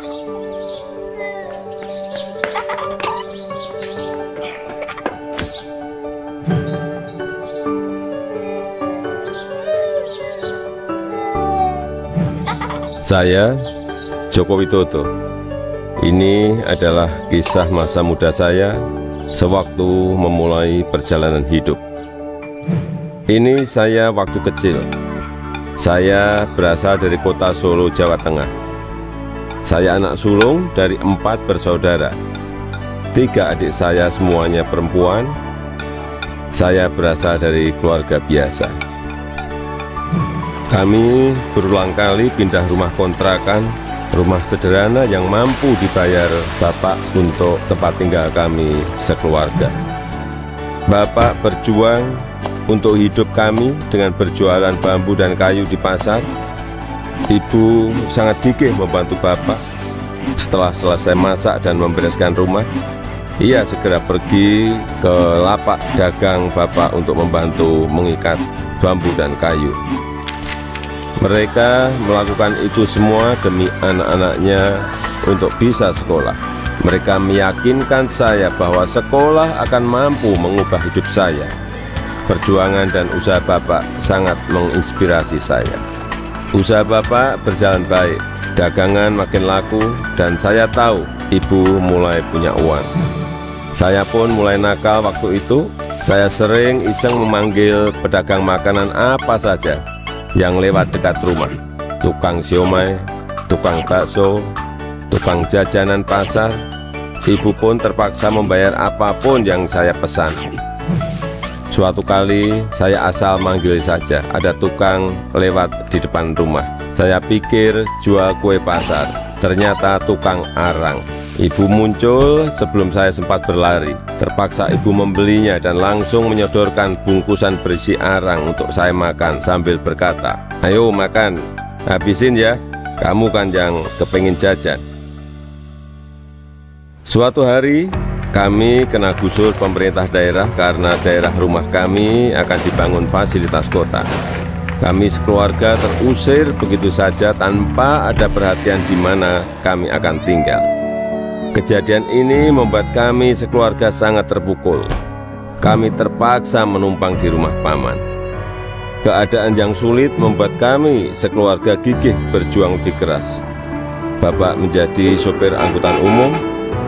Saya, Joko Widodo. Ini adalah kisah masa muda saya sewaktu memulai perjalanan hidup. Ini saya waktu kecil. Saya berasal dari kota Solo, Jawa Tengah. Saya anak sulung dari 4 bersaudara. 3 adik saya semuanya perempuan. Saya berasal dari keluarga biasa. Kami berulang kali pindah rumah kontrakan, rumah sederhana yang mampu dibayar Bapak untuk tempat tinggal kami sekeluarga. Bapak berjuang untuk hidup kami dengan berjualan bambu dan kayu di pasar. Ibu sangat gigih membantu Bapak. Setelah selesai masak dan membereskan rumah, ia segera pergi ke lapak dagang Bapak untuk membantu mengikat bambu dan kayu. Mereka melakukan itu semua demi anak-anaknya untuk bisa sekolah. Mereka meyakinkan saya bahwa sekolah akan mampu mengubah hidup saya. Perjuangan dan usaha Bapak sangat menginspirasi saya. Usaha Bapak berjalan baik, dagangan makin laku, dan saya tahu Ibu mulai punya uang. Saya pun mulai nakal waktu itu. Saya sering iseng memanggil pedagang makanan apa saja yang lewat dekat rumah, tukang siomay, tukang bakso, tukang jajanan pasar. Ibu pun terpaksa membayar apapun yang saya pesan. Suatu kali saya asal manggil saja, ada tukang lewat di depan rumah. Saya pikir jual kue pasar, ternyata tukang arang. Ibu muncul sebelum saya sempat berlari. Terpaksa ibu membelinya dan langsung menyodorkan bungkusan berisi arang untuk saya makan sambil berkata, "Ayo makan, habisin ya, kamu kan yang kepengin jajan." Suatu hari kami kena gusur pemerintah daerah karena daerah rumah kami akan dibangun fasilitas kota. Kami sekeluarga terusir begitu saja tanpa ada perhatian di mana kami akan tinggal. Kejadian ini membuat kami sekeluarga sangat terpukul. Kami terpaksa menumpang di rumah paman. Keadaan yang sulit membuat kami sekeluarga gigih berjuang lebih keras. Bapak menjadi sopir angkutan umum.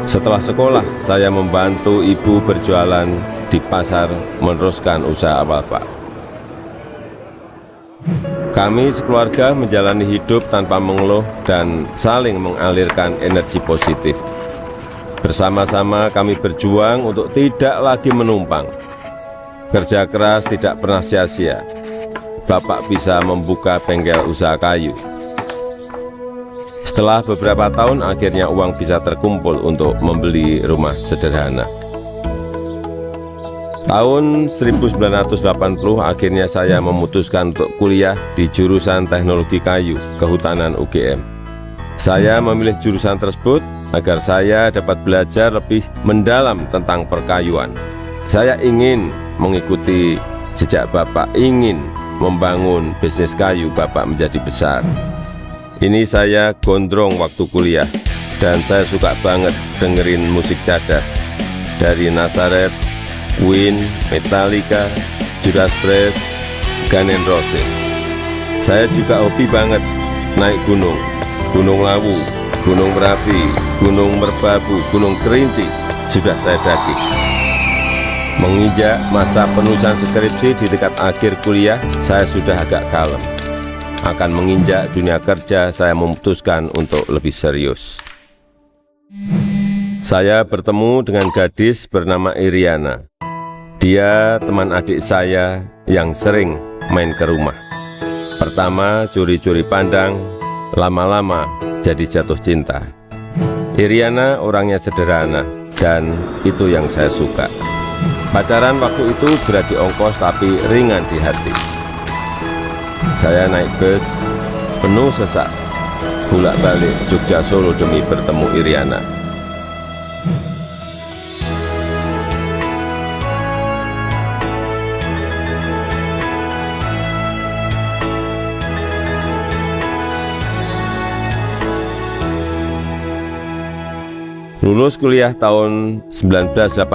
Setelah sekolah, saya membantu ibu berjualan di pasar meneruskan usaha Bapak. Kami sekeluarga menjalani hidup tanpa mengeluh dan saling mengalirkan energi positif. Bersama-sama kami berjuang untuk tidak lagi menumpang. Kerja keras tidak pernah sia-sia. Bapak bisa membuka bengkel usaha kayu. Setelah beberapa tahun, akhirnya uang bisa terkumpul untuk membeli rumah sederhana. Tahun 1980, akhirnya saya memutuskan untuk kuliah di jurusan Teknologi Kayu, Kehutanan UGM. Saya memilih jurusan tersebut agar saya dapat belajar lebih mendalam tentang perkayuan. Saya ingin mengikuti jejak Bapak, ingin membangun bisnis kayu Bapak menjadi besar. Ini saya gondrong waktu kuliah, dan saya suka banget dengerin musik cadas dari Nazareth, Queen, Metallica, Judas Priest, Guns N' Roses. Saya juga hobi banget naik gunung, Gunung Lawu, Gunung Merapi, Gunung Merbabu, Gunung Kerinci, sudah saya daki. Menginjak masa penulisan skripsi di dekat akhir kuliah, saya sudah agak kalem. Akan menginjak dunia kerja, saya memutuskan untuk lebih serius. Saya bertemu dengan gadis bernama Iriana. Dia teman adik saya yang sering main ke rumah. Pertama curi-curi pandang, lama-lama jadi jatuh cinta. Iriana orangnya sederhana, dan itu yang saya suka. Pacaran waktu itu berat di ongkos tapi ringan di hati. Saya naik bus penuh sesak, bolak-balik Jogja Solo demi bertemu Iriana. Lulus kuliah tahun 1985,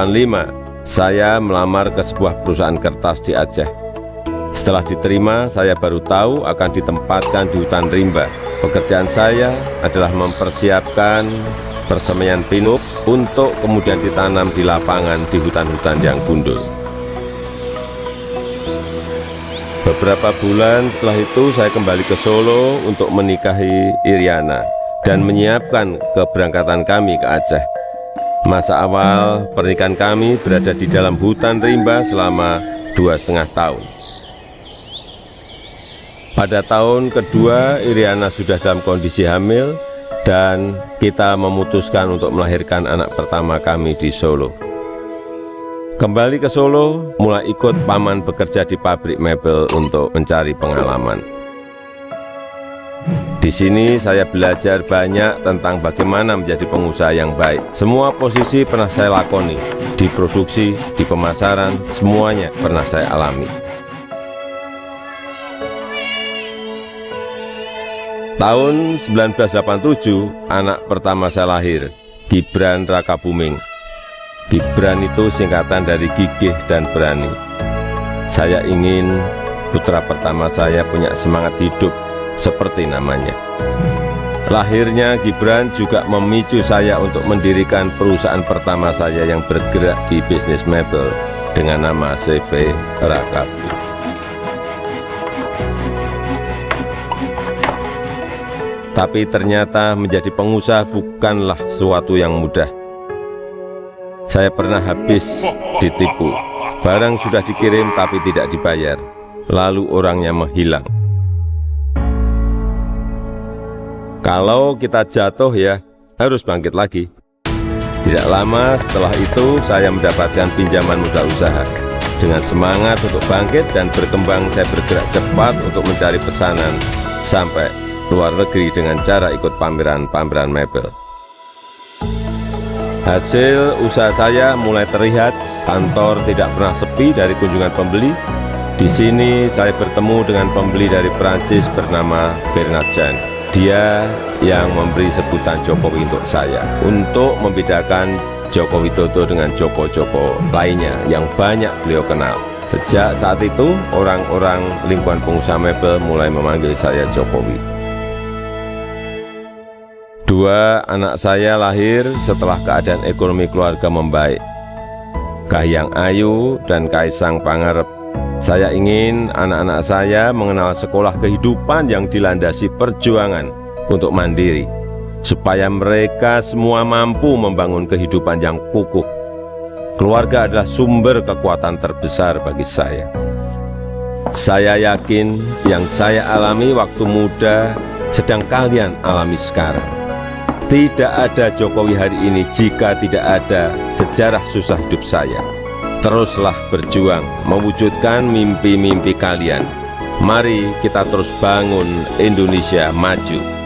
saya melamar ke sebuah perusahaan kertas di Aceh. Setelah diterima, saya baru tahu akan ditempatkan di hutan rimba. Pekerjaan saya adalah mempersiapkan persemaian pinus untuk kemudian ditanam di lapangan di hutan-hutan yang gundul. Beberapa bulan setelah itu saya kembali ke Solo untuk menikahi Iriana dan menyiapkan keberangkatan kami ke Aceh. Masa awal pernikahan kami berada di dalam hutan rimba selama 2,5 tahun. Pada tahun kedua, Iriana sudah dalam kondisi hamil dan kita memutuskan untuk melahirkan anak pertama kami di Solo. Kembali ke Solo, mulai ikut paman bekerja di pabrik mebel untuk mencari pengalaman. Di sini saya belajar banyak tentang bagaimana menjadi pengusaha yang baik. Semua posisi pernah saya lakoni, di produksi, di pemasaran, semuanya pernah saya alami. Tahun 1987, anak pertama saya lahir, Gibran Rakabuming. Gibran itu singkatan dari gigih dan berani. Saya ingin putra pertama saya punya semangat hidup seperti namanya. Lahirnya Gibran juga memicu saya untuk mendirikan perusahaan pertama saya yang bergerak di bisnis mebel dengan nama CV Rakabu. Tapi ternyata menjadi pengusaha bukanlah sesuatu yang mudah. Saya pernah habis ditipu. Barang sudah dikirim tapi tidak dibayar. Lalu orangnya menghilang. Kalau kita jatuh ya harus bangkit lagi. Tidak lama setelah itu saya mendapatkan pinjaman modal usaha. Dengan semangat untuk bangkit dan berkembang, saya bergerak cepat untuk mencari pesanan sampai luar negeri dengan cara ikut pameran-pameran mebel. Hasil usaha saya mulai terlihat, kantor tidak pernah sepi dari kunjungan pembeli. Di sini saya bertemu dengan pembeli dari Prancis bernama Bernard Jan. Dia yang memberi sebutan Jokowi untuk saya, untuk membedakan Joko Widodo dengan Joko-Joko lainnya yang banyak beliau kenal. Sejak saat itu, orang-orang lingkungan pengusaha mebel mulai memanggil saya Jokowi. 2 anak saya lahir setelah keadaan ekonomi keluarga membaik. Kahiyang Ayu dan Kaisang Pangarep. Saya ingin anak-anak saya mengenal sekolah kehidupan yang dilandasi perjuangan untuk mandiri, supaya mereka semua mampu membangun kehidupan yang kukuh. Keluarga adalah sumber kekuatan terbesar bagi saya. Saya yakin yang saya alami waktu muda sedang kalian alami sekarang. Tidak ada Jokowi hari ini jika tidak ada sejarah susah hidup saya. Teruslah berjuang mewujudkan mimpi-mimpi kalian. Mari kita terus bangun Indonesia maju.